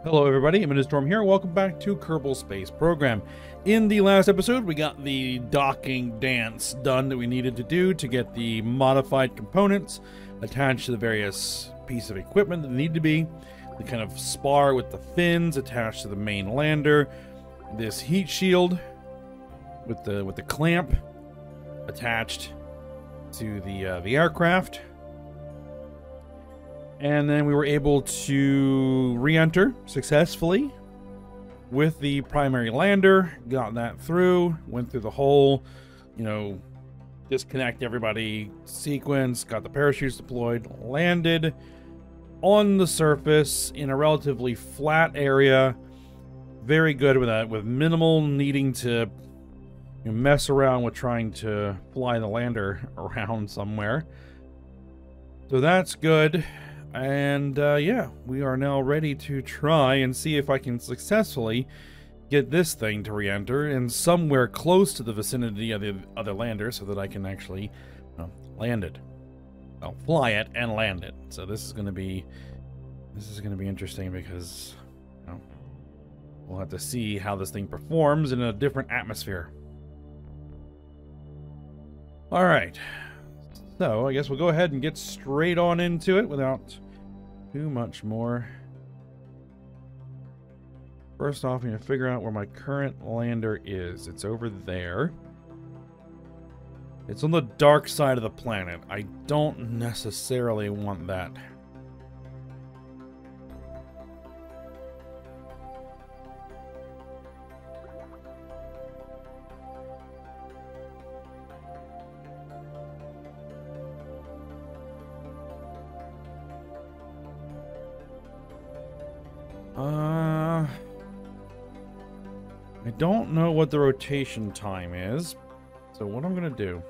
Hello everybody, I'm Storm here. Welcome back to Kerbal Space program. In the last episode, we got the docking dance done that we needed to do to get the modified components attached to the various pieces of equipment that need to be. The kind of spar with the fins attached to the main lander. This heat shield with the clamp attached to the aircraft. And then we were able to re-enter successfully with the primary lander, got that through, went through the whole, disconnect everybody sequence, got the parachutes deployed, landed on the surface in a relatively flat area. Very good with that, with minimal needing to mess around with trying to fly the lander around somewhere. So that's good. And yeah, we are now ready to try and see if I can successfully get this thing to re-enter in somewhere close to the vicinity of the other lander so that I can actually land it. Well, fly it and land it. So this is going to be interesting because we'll have to see how this thing performs in a different atmosphere. All right. So, I guess we'll go ahead and get straight on into it without too much more. First off, I'm going to figure out where my current lander is. It's over there. It's on the dark side of the planet. I don't necessarily want that. I don't know what the rotation time is, so what I'm going to do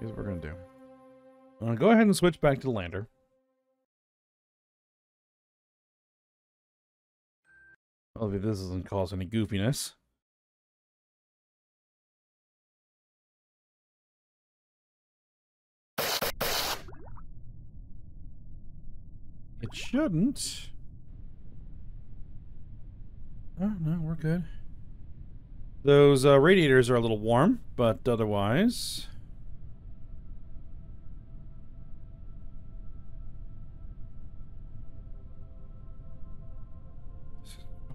is I'm going to go ahead and switch back to the lander. Hopefully this doesn't cause any goofiness. It shouldn't. Oh, no, we're good. Those radiators are a little warm, but otherwise...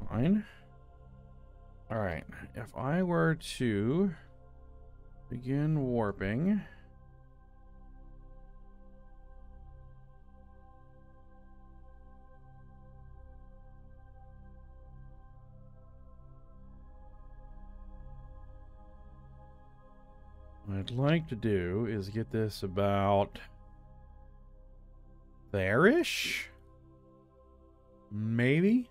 fine. Alright, if I were to begin warping... what I'd like to do is get this about there-ish? Maybe?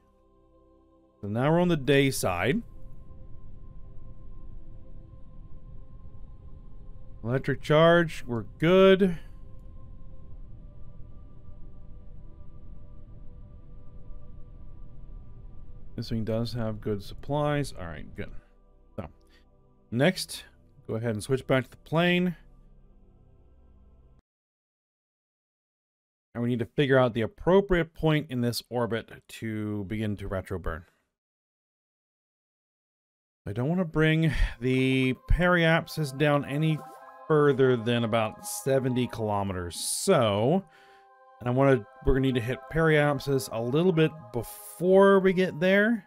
So now we're on the day side. Electric charge, we're good. This thing does have good supplies. Alright, good. So, next... go ahead and switch back to the plane. And we need to figure out the appropriate point in this orbit to begin to retro burn. I don't want to bring the periapsis down any further than about 70 kilometers. So, and we're going to need to hit periapsis a little bit before we get there.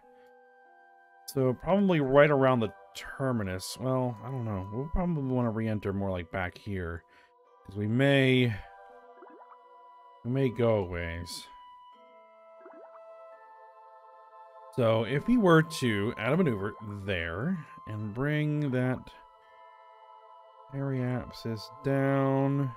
So probably right around the terminus. Well, I don't know. We'll probably want to re-enter more like back here, because we may go a ways. So if we were to add a maneuver there and bring that periapsis down.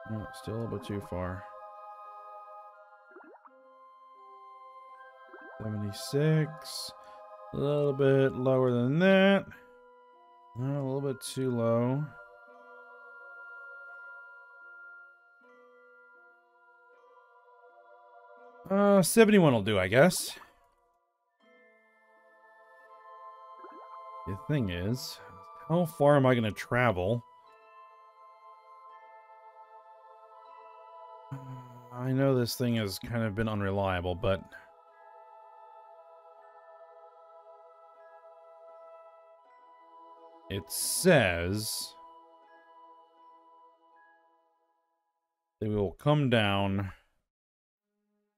No, still a little bit too far. 76. A little bit lower than that. No, a little bit too low. 71 will do, I guess. The thing is, how far am I going to travel? I know this thing has kind of been unreliable, but it says they will come down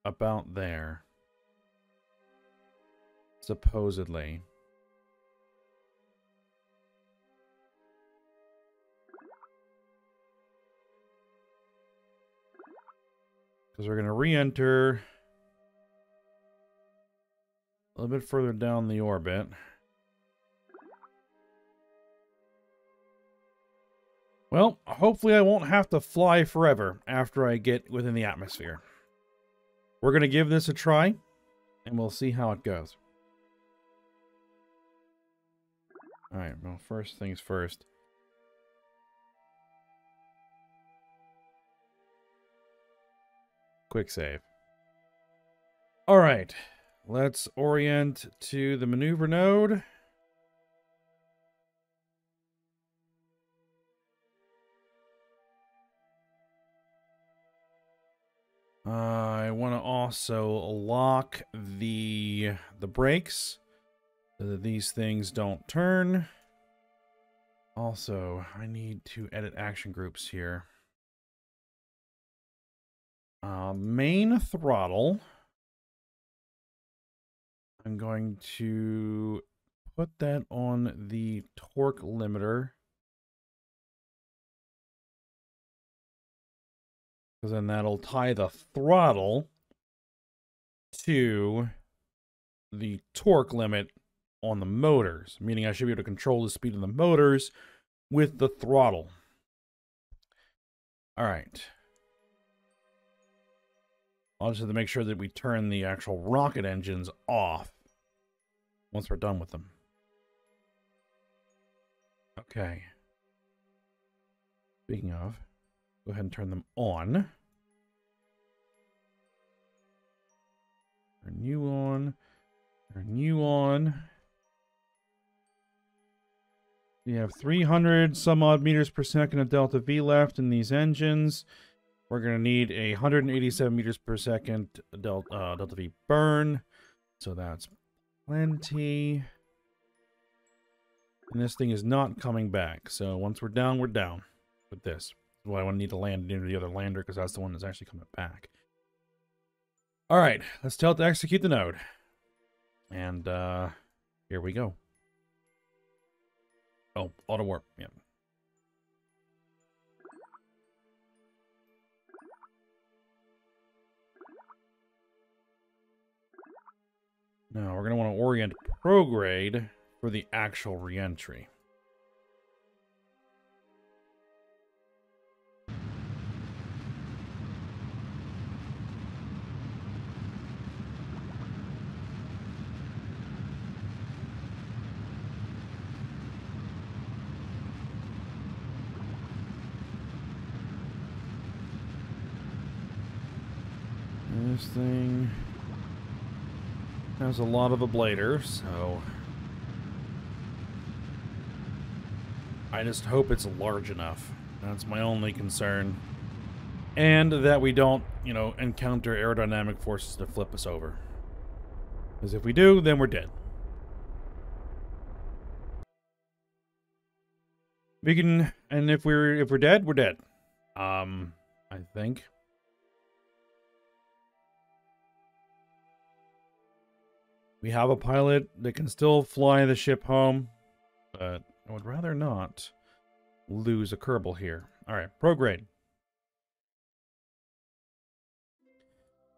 about there, supposedly. Because we're going to re-enter a little bit further down the orbit. Well, hopefully I won't have to fly forever after I get within the atmosphere. We're going to give this a try, and we'll see how it goes. Alright, well, first things first. Quick save. Alright, let's orient to the maneuver node. I want to also lock the brakes so that these things don't turn. Also, I need to edit action groups here. Main throttle. I'm going to put that on the torque limiter, because then that'll tie the throttle to the torque limit on the motors, meaning I should be able to control the speed of the motors with the throttle. All right. I'll just have to make sure that we turn the actual rocket engines off once we're done with them. Okay. Speaking of, go ahead and turn them on. Turn you on. Turn you on. We have 300 some odd meters per second of delta V left in these engines. We're going to need a 187 meters per second delta V burn. So that's plenty. And this thing is not coming back. So once we're down with this. That's why I want to need to land into the other lander, because that's the one that's actually coming back. All right, let's tell it to execute the node. And here we go. Oh, auto warp. Yep. Now we're going to want to orient prograde for the actual reentry. This thing has a lot of ablators, so I just hope it's large enough. That's my only concern. And that we don't, you know, encounter aerodynamic forces to flip us over. Because if we do, then we're dead. We can, and if we're dead, we're dead. I think. We have a pilot that can still fly the ship home, but I would rather not lose a Kerbal here. All right, prograde.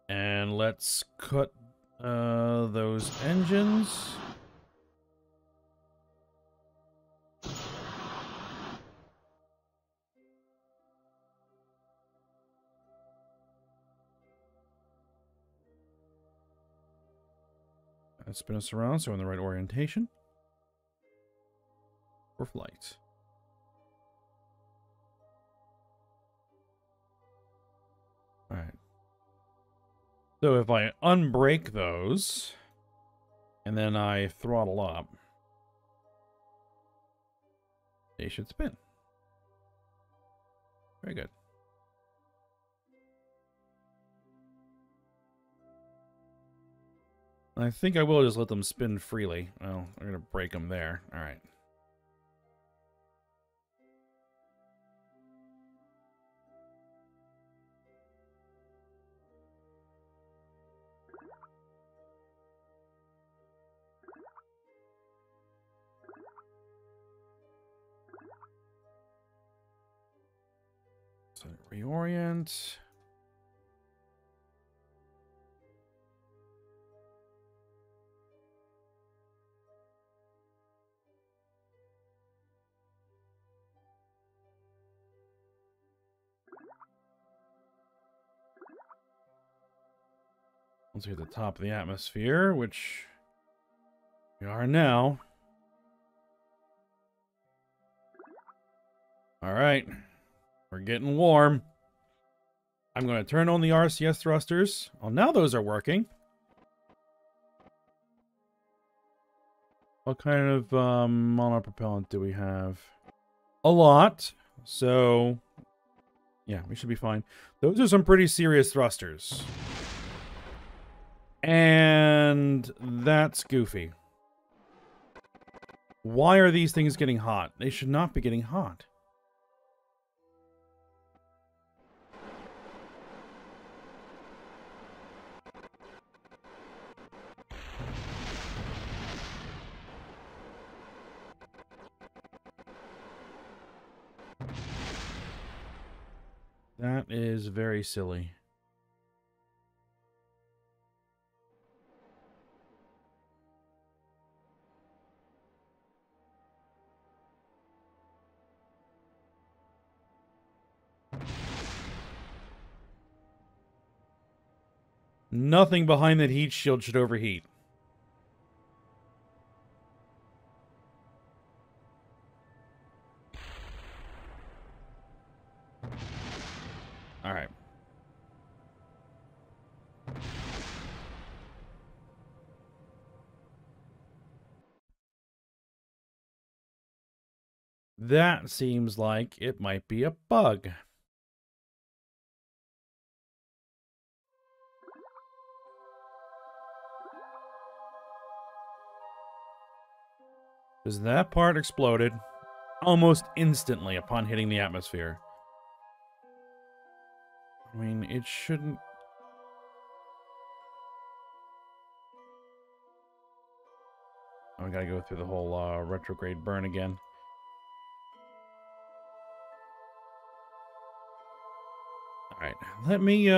And let's cut those engines. Spin us around so we're in the right orientation for flight. All right. So if I unbrake those and then I throttle up, they should spin. Very good. I think I will just let them spin freely. Well, we're going to break them there. All right. So reorient. Once we hit the top of the atmosphere, which we are now. All right. We're getting warm. I'm going to turn on the RCS thrusters. Oh, now those are working. What kind of monopropellant do we have? A lot. So, yeah, we should be fine. Those are some pretty serious thrusters. And that's goofy. Why are these things getting hot? They should not be getting hot. That is very silly. Nothing behind that heat shield should overheat. All right. That seems like it might be a bug. Because that part exploded almost instantly upon hitting the atmosphere. I mean, it shouldn't... Oh, we gotta go through the whole retrograde burn again. Alright, let me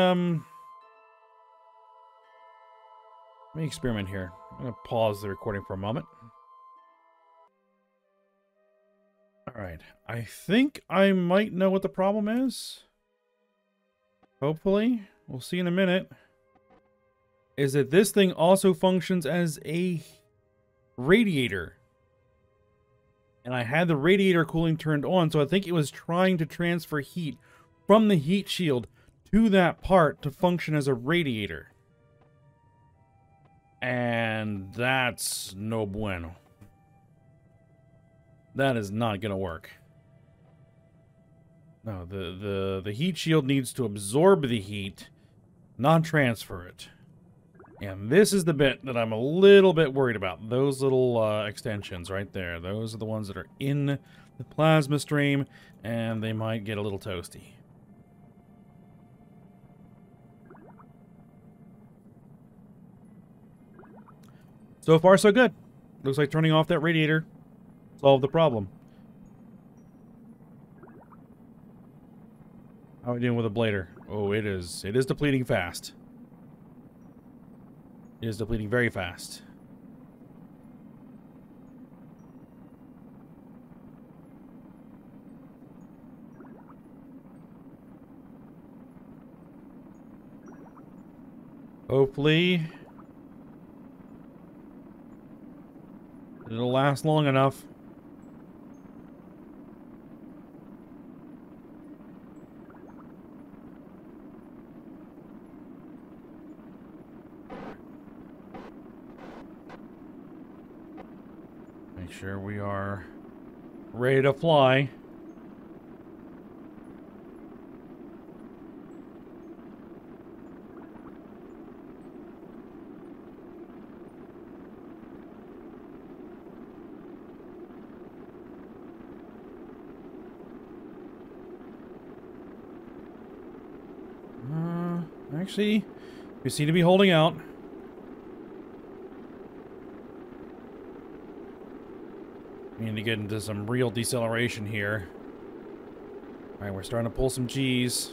experiment here. I'm gonna pause the recording for a moment. Alright, I think I might know what the problem is. Hopefully. We'll see in a minute. Is that this thing also functions as a radiator. And I had the radiator cooling turned on, so I think it was trying to transfer heat from the heat shield to that part to function as a radiator. And that's no bueno. That is not going to work. No, the heat shield needs to absorb the heat, not transfer it. And this is the bit that I'm a little bit worried about. Those little extensions right there. Those are the ones that are in the plasma stream, and they might get a little toasty. So far, so good. Looks like turning off that radiator solved the problem. How are we doing with a blader? Oh, it is depleting fast. It is depleting very fast. Hopefully it'll last long enough. Make sure we are ready to fly. Actually, we seem to be holding out. We need to get into some real deceleration here. Alright, we're starting to pull some G's.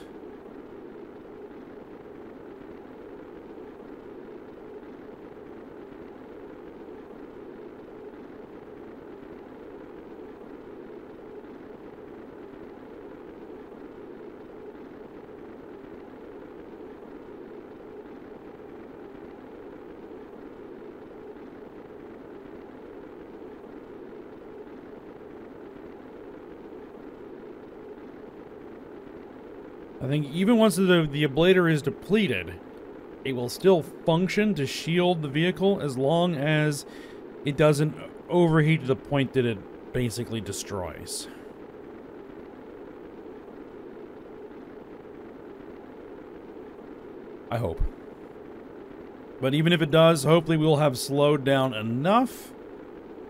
I think even once the ablator is depleted, it will still function to shield the vehicle as long as it doesn't overheat to the point that it basically destroys. I hope. But even if it does, hopefully we'll have slowed down enough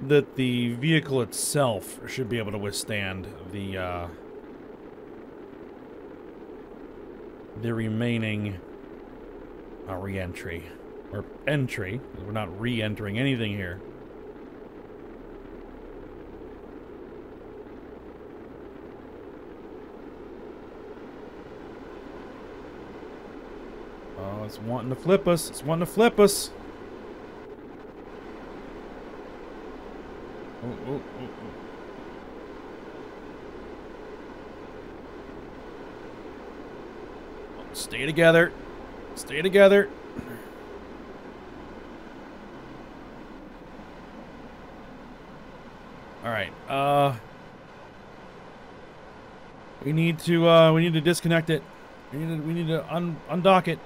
that the vehicle itself should be able to withstand the remaining re-entry. Or entry. We're not re-entering anything here. Oh, it's wanting to flip us. It's wanting to flip us. Oh. Stay together. Stay together. Alright, we need to disconnect it. We need to undock it.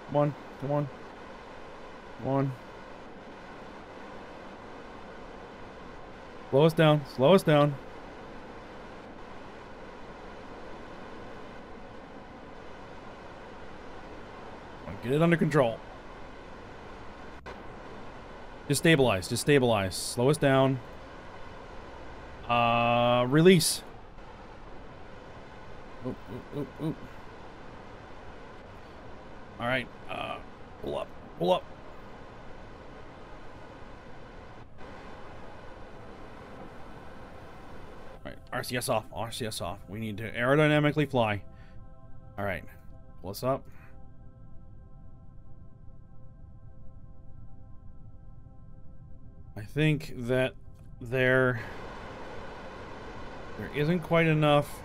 Come on, come on. Come on. Slow us down, slow us down. Get it under control. Just stabilize. Just stabilize. Slow us down. Release. Oop. All right. Pull up. Pull up. All right. RCS off. RCS off. We need to aerodynamically fly. All right. Pull us up. I think that there isn't quite enough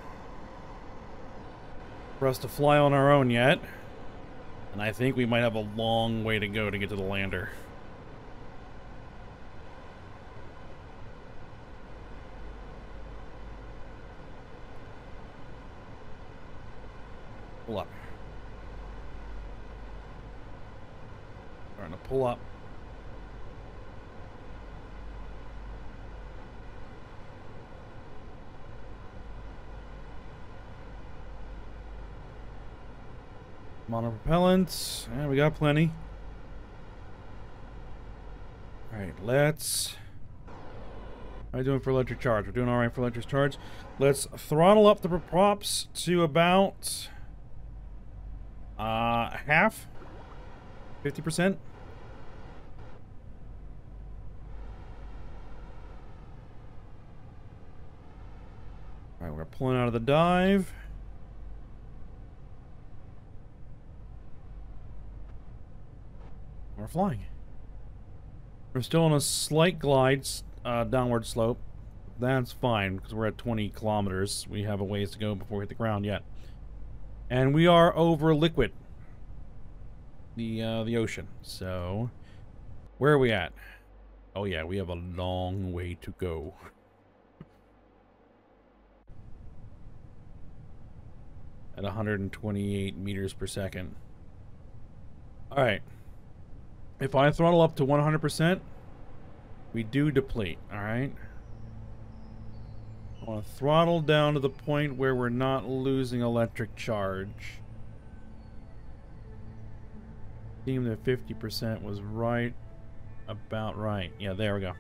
for us to fly on our own yet. And I think we might have a long way to go to get to the lander. Pull up. Starting to pull up. Monopropellants. Yeah, we got plenty. Alright, let's... How are we doing for electric charge? We're doing alright for electric charge. Let's throttle up the props to about... half? 50%? Alright, we're pulling out of the dive. We're flying. We're still on a slight glide, downward slope. That's fine, because we're at 20 kilometers. We have a ways to go before we hit the ground yet. And we are over liquid. The ocean. So, where are we at? Oh yeah, we have a long way to go. At 128 meters per second. Alright. If I throttle up to 100%, we do deplete, alright? Want to throttle down to the point where we're not losing electric charge. Seemed that 50% was right. About right. Yeah, there we go.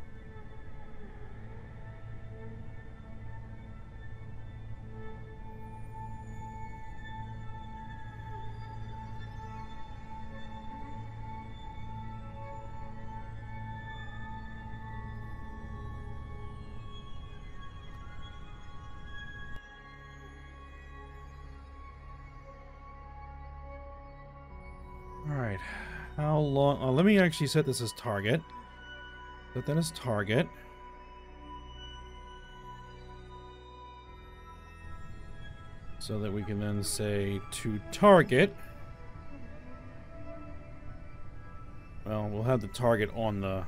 Alright, how long... Oh, let me actually set this as target. Set that as target. So that we can then say to target. Well, we'll have the target on the...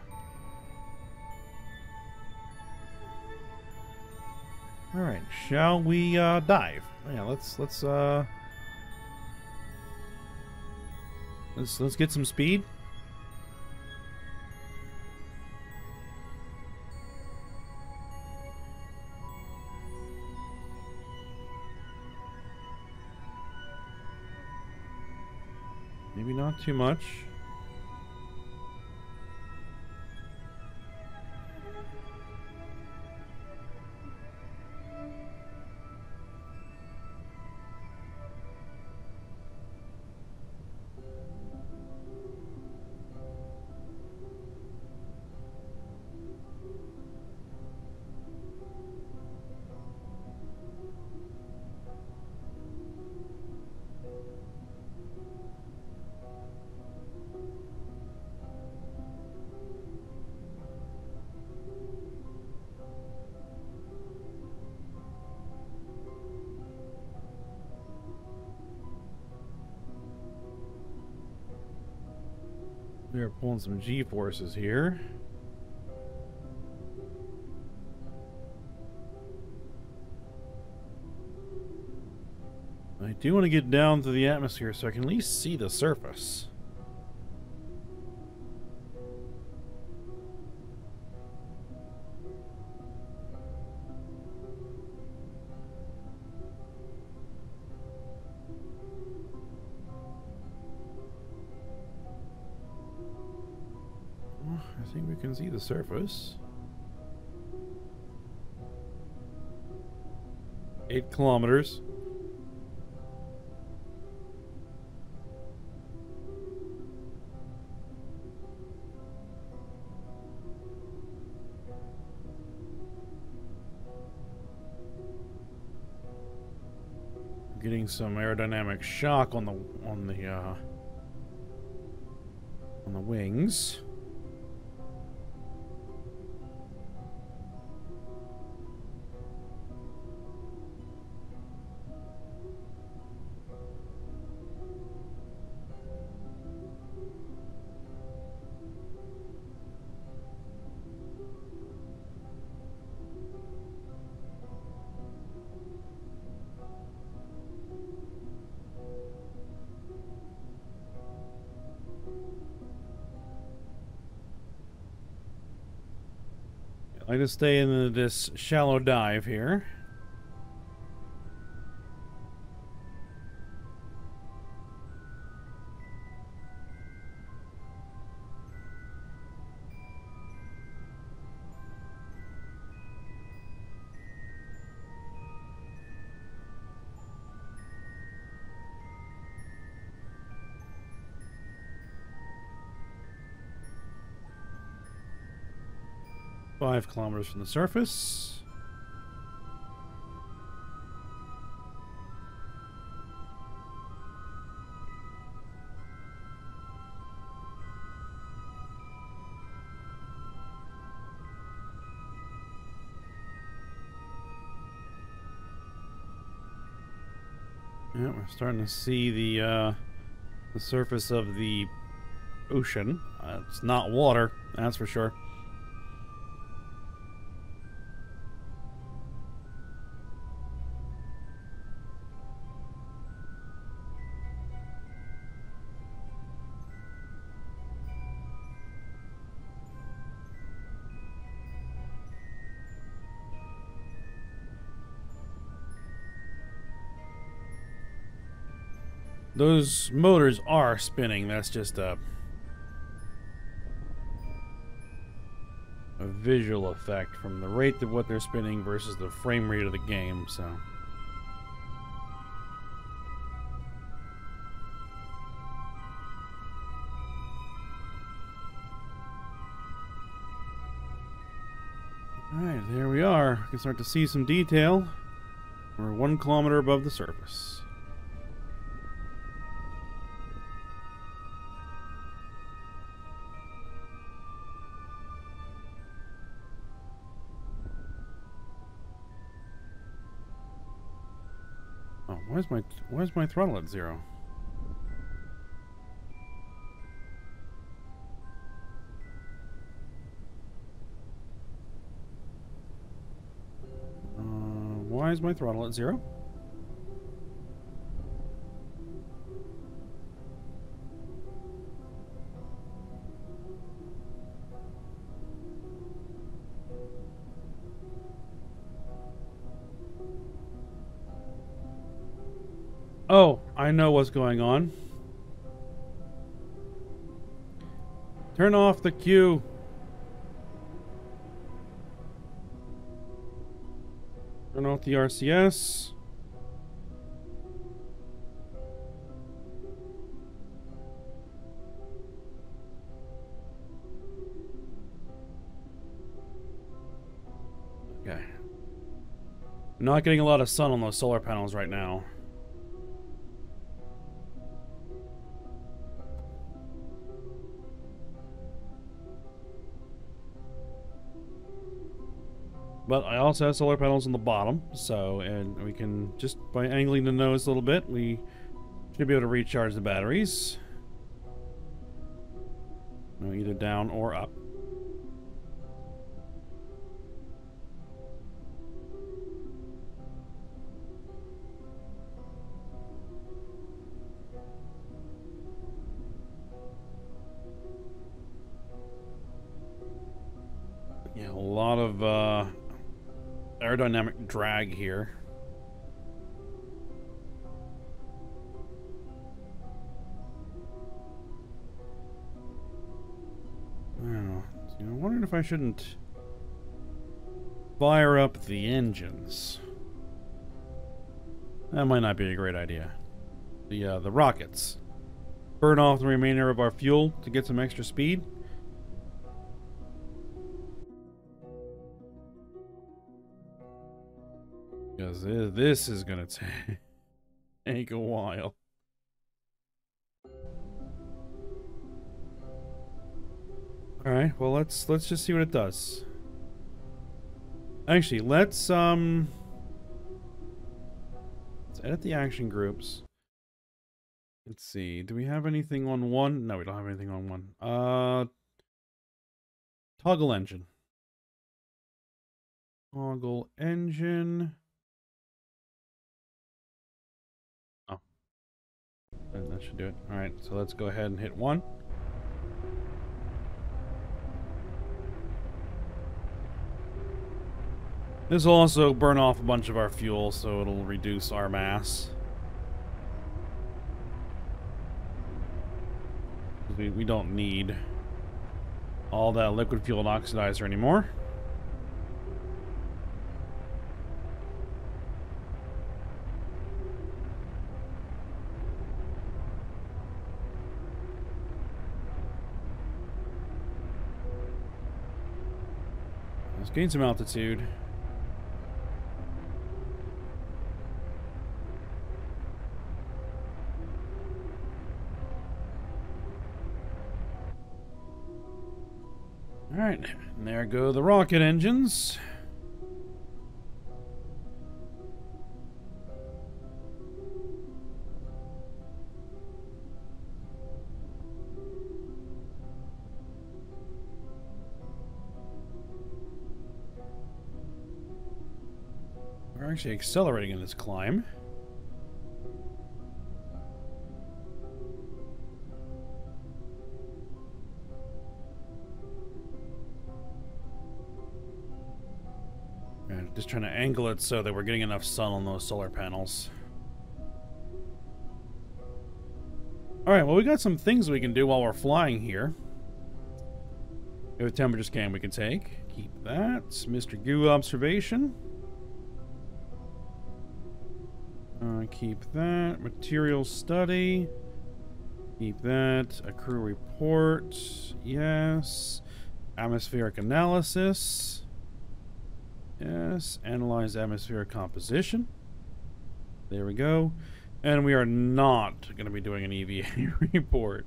Alright, shall we dive? Yeah, let's get some speed. Maybe not too much. We are pulling some G-forces here. I do want to get down to the atmosphere so I can at least see the surface. I think we can see the surface. 8 kilometers. Getting some aerodynamic shock on the wings. I just stay in this shallow dive here. Five kilometers from the surface. Yeah, we're starting to see the surface of the ocean. It's not water, that's for sure. Those motors are spinning. That's just a visual effect from the rate of what they're spinning versus the frame rate of the game, so. Alright, there we are. You can start to see some detail. We're 1 kilometer above the surface. Oh, where's my throttle at 0? Why is my throttle at 0? Oh, I know what's going on. Turn off the queue. Turn off the RCS. Okay. Not getting a lot of sun on those solar panels right now. But I also have solar panels on the bottom, so, and we can, just by angling the nose a little bit, we should be able to recharge the batteries. Either down or up. Yeah, a lot of, aerodynamic drag here. Oh, I'm wondering if I shouldn't fire up the engines. That might not be a great idea. The rockets. Burn off the remainder of our fuel to get some extra speed. Because this is gonna take a while. All right, well let's just see what it does. Actually, let's edit the action groups. Let's see. Do we have anything on 1? No, we don't have anything on 1. Toggle engine. Toggle engine. Oh. That should do it. Alright, so let's go ahead and hit 1. This will also burn off a bunch of our fuel, so it'll reduce our mass. We don't need all that liquid fuel and oxidizer anymore. Let's gain some altitude. Alright, and there go the rocket engines. We're actually accelerating in this climb. Just trying to angle it so that we're getting enough sun on those solar panels. Alright, well, we got some things we can do while we're flying here. We have a temperature scan we can take. Keep that. Mr. Goo observation. Keep that. Material study. Keep that. A crew report. Yes. Atmospheric analysis. Yes. Analyze atmospheric composition. There we go. And we are not going to be doing an EVA report.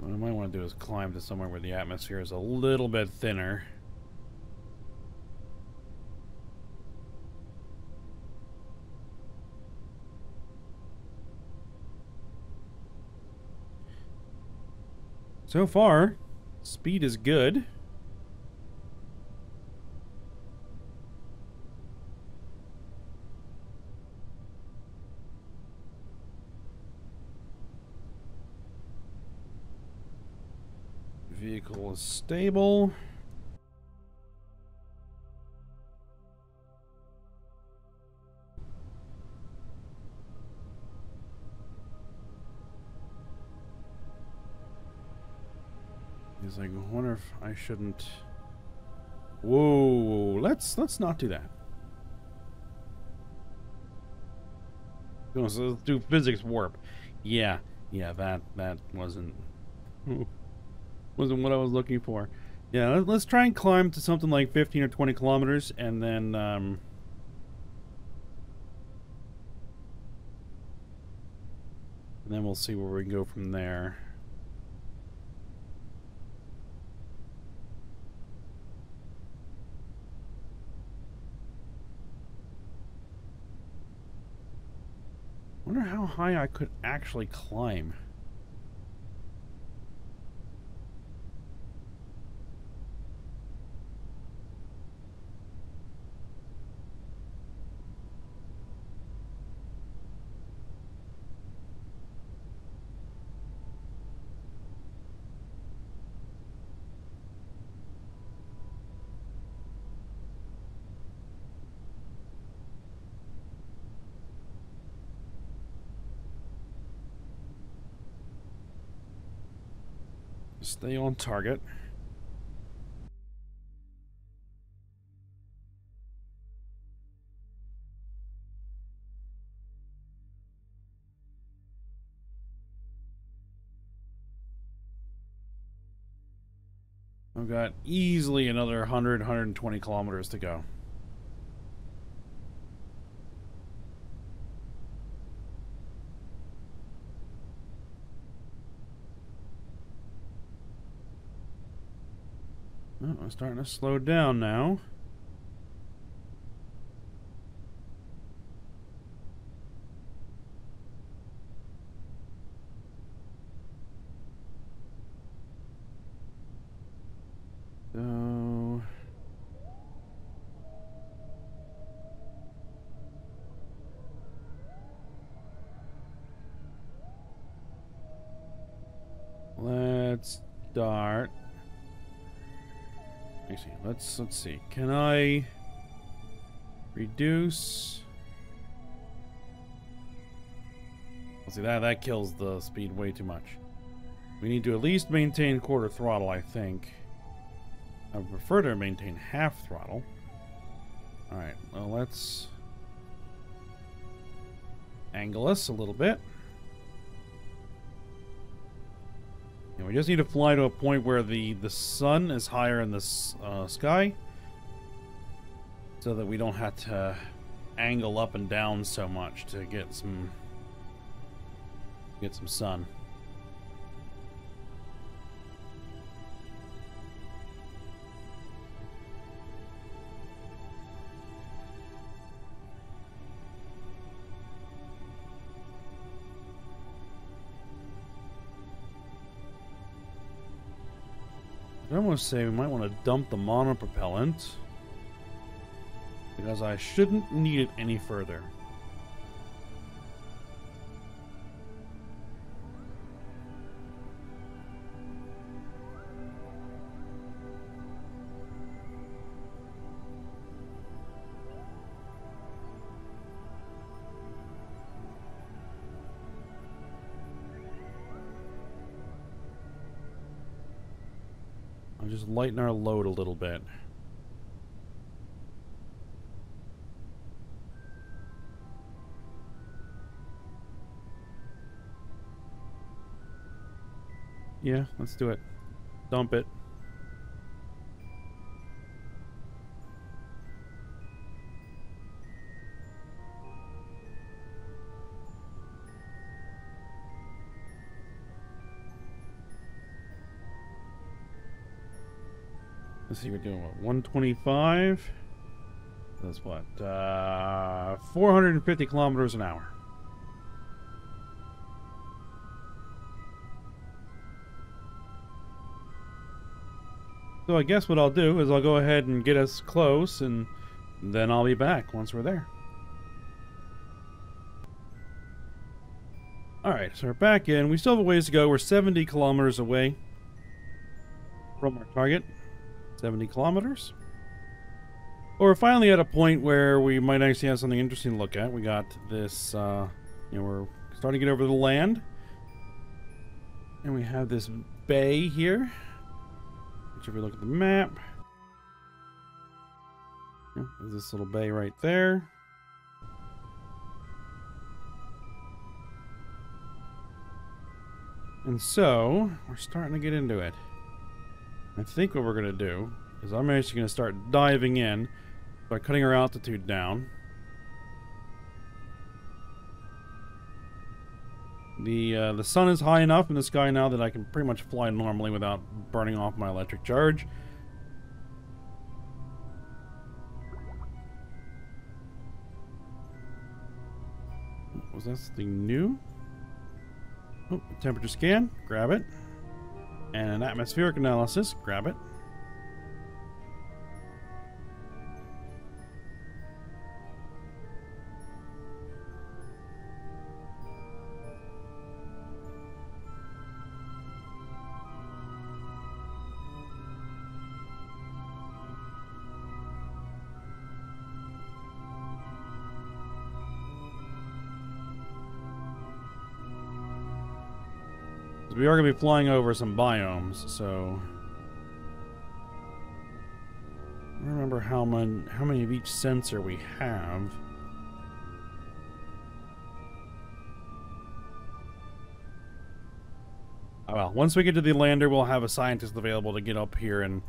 What I might want to do is climb to somewhere where the atmosphere is a little bit thinner. So far, speed is good. Vehicle is stable. He's like, I wonder if I shouldn't. Whoa, let's not do that. Let's do physics warp. Yeah, that wasn't what I was looking for. Yeah, let's try and climb to something like 15 or 20 kilometers, and then we'll see where we can go from there. I wonder how high I could actually climb. Stay on target. I've got easily another 120 kilometers to go. Oh, I'm starting to slow down now. So let's start. Actually, let's see. Can I reduce? Let's see, that kills the speed way too much. We need to at least maintain quarter throttle, I think. I would prefer to maintain half throttle. Alright, well, let's angle us a little bit. And we just need to fly to a point where the sun is higher in the sky, so that we don't have to angle up and down so much to get some sun. I almost say we might want to dump the monopropellant, because I shouldn't need it any further. I'll just lighten our load a little bit. Yeah, let's do it. Dump it. Let's see, we're doing what? 125? That's what? 450 kilometers an hour. So I guess what I'll do is I'll go ahead and get us close, and then I'll be back once we're there. Alright, so we're back in. We still have a ways to go. We're 70 kilometers away from our target. 70 kilometers. Well, we're finally at a point where we might actually have something interesting to look at. We got this, we're starting to get over the land. And we have this bay here. Which, if we look at the map, there's this little bay right there. And so, we're starting to get into it. I think what we're going to do is I'm actually going to start diving in by cutting our altitude down. The sun is high enough in the sky now that I can pretty much fly normally without burning off my electric charge. Was that something new? Oh, temperature scan, grab it. And an atmospheric analysis, grab it. We are going to be flying over some biomes, so I don't remember how many of each sensor we have. Oh, well, once we get to the lander, we'll have a scientist available to get up here and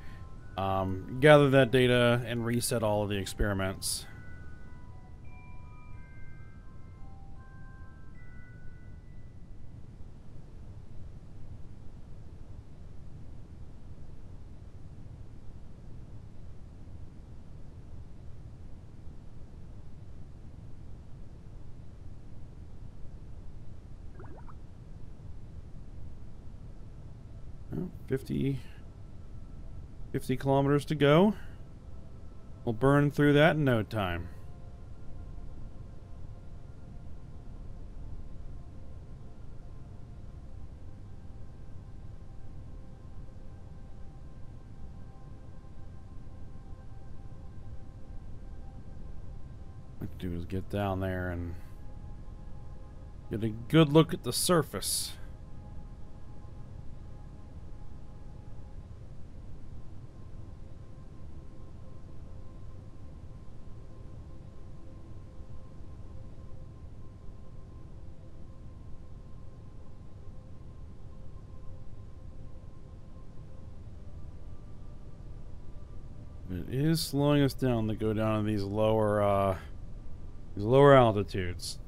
gather that data and reset all of the experiments. Oh, 50 kilometers to go. We'll burn through that in no time. What to do is get down there and get a good look at the surface. It is slowing us down to go down to these lower altitudes.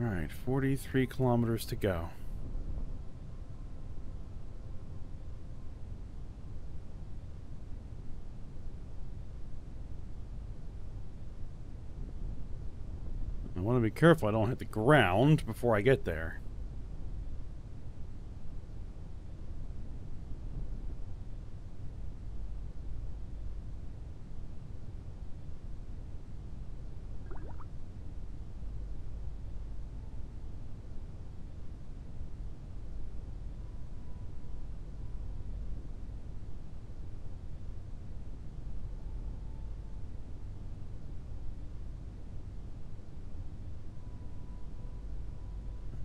Alright, 43 kilometers to go. I want to be careful I don't hit the ground before I get there.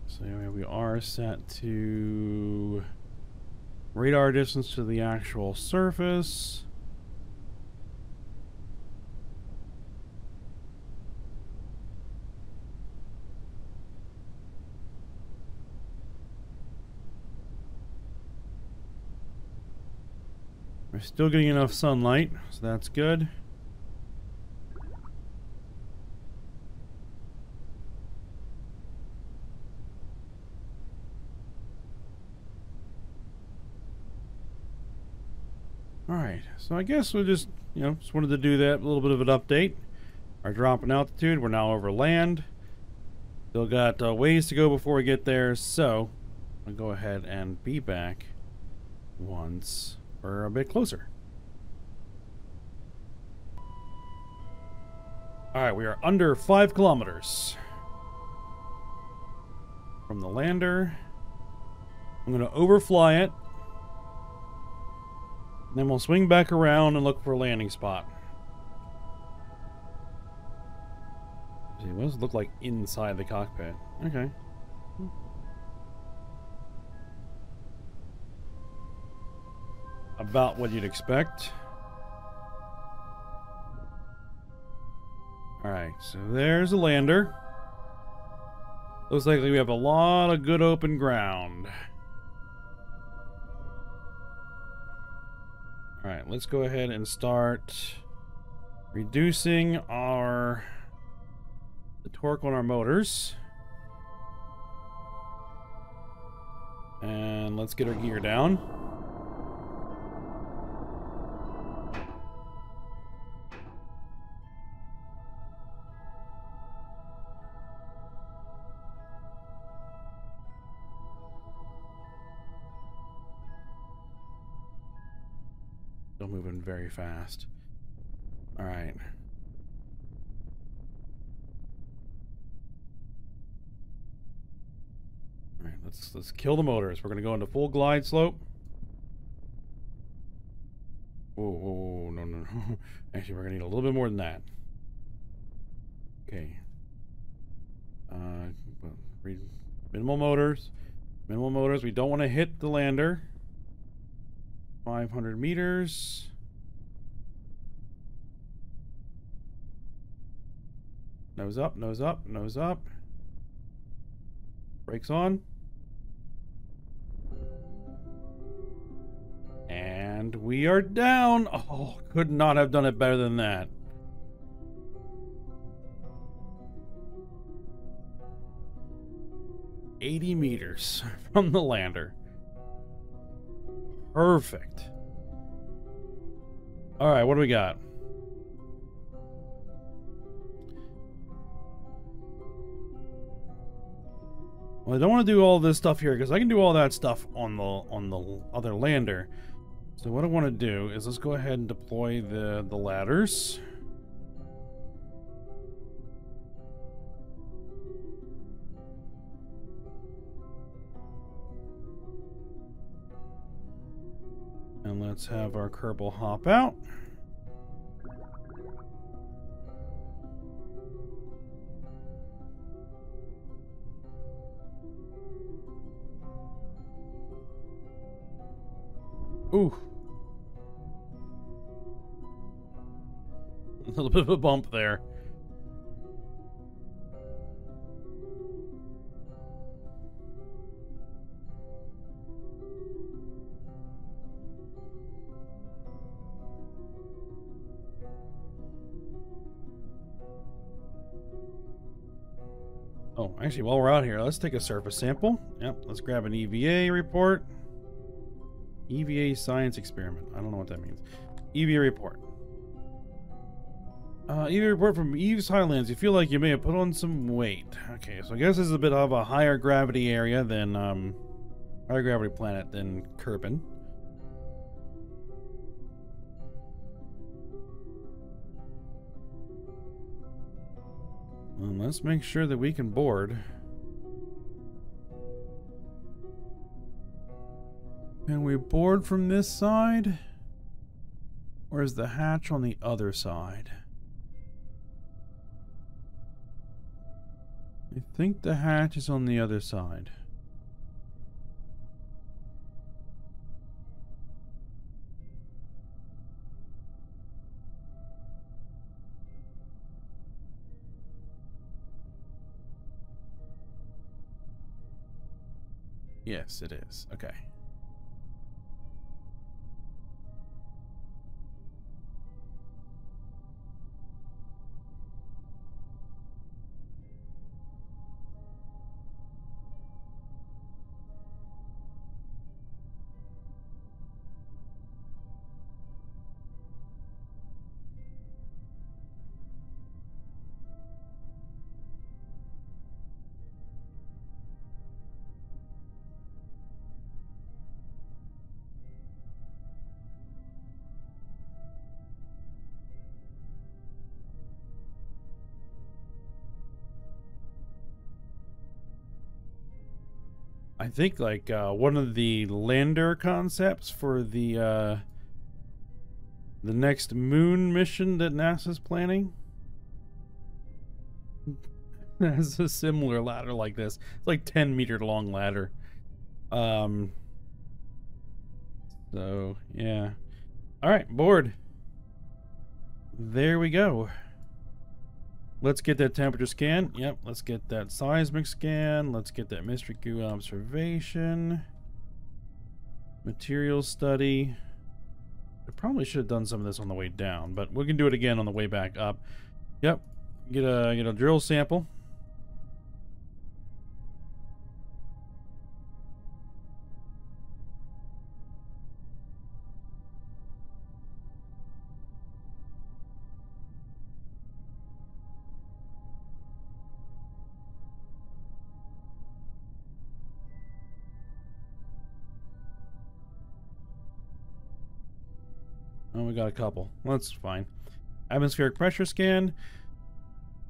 So we are set to radar distance to the actual surface. We're still getting enough sunlight, so that's good. Alright, so I guess we just wanted to do that, a little bit of an update. Our drop in altitude, we're now over land. Still got ways to go before we get there, so I'll go ahead and be back once we're a bit closer. Alright, we are under 5 kilometers from the lander. I'm going to overfly it. Then we'll swing back around and look for a landing spot. See, what does it look like inside the cockpit? Okay. About what you'd expect. Alright, so there's a lander. Looks like we have a lot of good open ground. Alright, let's go ahead and start reducing the torque on our motors. And let's get our gear down. Still moving very fast. All right. All right, let's kill the motors. We're gonna go into full glide slope. Whoa, whoa, whoa, no, no, no. Actually, we're gonna need a little bit more than that. Okay. Minimal motors. Minimal motors. We don't want to hit the lander. 500 meters. Nose up, nose up, nose up. Brakes on. And we are down. Oh, could not have done it better than that. $80 meters from the lander. Perfect. All right, what do we got? Well, I don't want to do all this stuff here because I can do all that stuff on the other lander. So what I want to do is let's go ahead and deploy the ladders. And let's have our Kerbal hop out. Ooh. A little bit of a bump there. Oh, actually, while we're out here, let's take a surface sample. Yep, let's grab an EVA report. EVA science experiment. I don't know what that means. EVA report. EVA report from Eve's Highlands. You feel like you may have put on some weight. Okay, so I guess this is a bit of a higher gravity area than, higher gravity planet than Kerbin. And let's make sure that we can board. Can we board from this side? Or is the hatch on the other side? I think the hatch is on the other side. Yes, it is. Okay. I think like one of the lander concepts for the next moon mission that NASA's planning has a similar ladder like this. It's like 10-meter long ladder. So yeah. All right, board. There we go. Let's get that temperature scan. Yep, let's get that seismic scan. Let's get that mystery goo observation. Material study. I probably should have done some of this on the way down, but we can do it again on the way back up. Yep, get a drill sample. Oh, we got a couple. That's fine. Atmospheric pressure scan.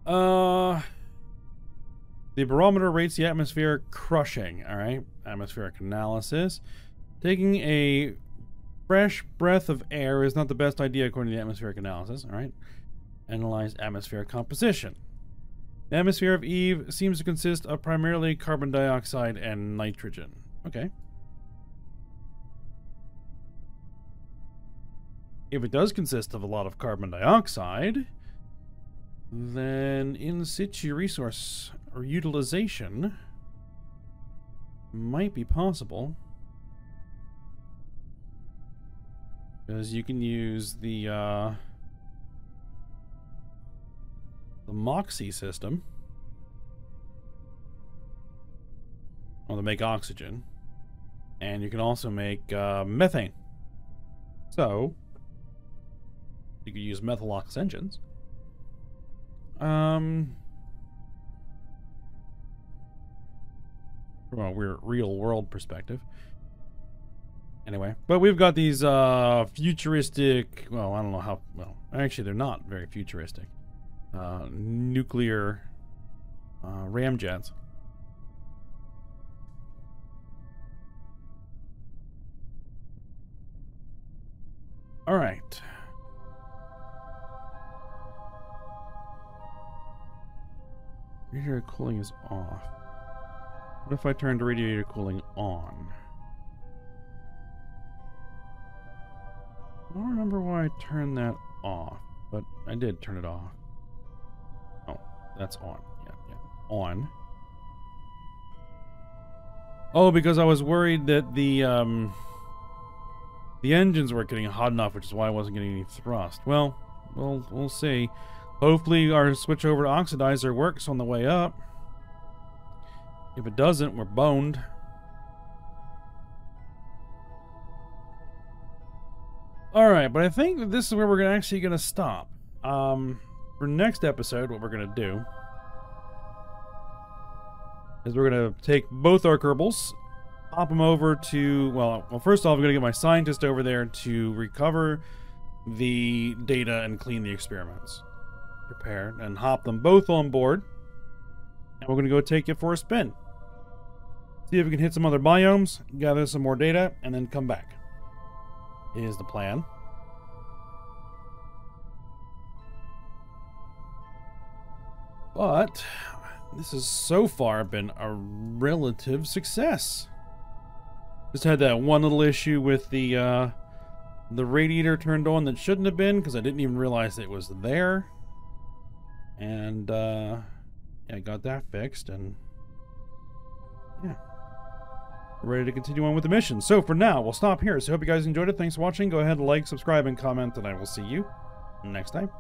The barometer rates the atmospheric crushing. All right. Atmospheric analysis. Taking a fresh breath of air is not the best idea according to the atmospheric analysis. All right. Analyze atmospheric composition. The atmosphere of Eve seems to consist of primarily carbon dioxide and nitrogen. Okay. If it does consist of a lot of carbon dioxide, then in situ resource or utilization might be possible. Because you can use the MOXIE system to make oxygen. And you can also make methane. So you could use Methalox engines. From a weird real world perspective. Anyway, but we've got these futuristic, well, I don't know how, well, actually they're not very futuristic. Nuclear ramjets. All right. Radiator cooling is off. What if I turned radiator cooling on? I don't remember why I turned that off, but I did turn it off. Oh, that's on. Yeah, on. Oh, because I was worried that the engines weren't getting hot enough, which is why I wasn't getting any thrust. Well, we'll see. Hopefully our switch over to oxidizer works on the way up. If it doesn't, we're boned. Alright, but I think that this is where we're actually going to stop. For next episode, what we're going to do is we're going to take both our Kerbals, hop them over to, well, first off, I'm going to get my scientist over there to recover the data and clean the experiments. Prepare, and hop them both on board. And we're going to go take it for a spin. See if we can hit some other biomes, gather some more data, and then come back. Is the plan. But this has so far been a relative success. Just had that one little issue with the radiator turned on that shouldn't have been, because I didn't even realize it was there. And yeah, I got that fixed, and yeah, we're ready to continue on with the mission. So for now, we'll stop here. So hope you guys enjoyed it. Thanks for watching. Go ahead and like, subscribe, and comment, and I will see you next time.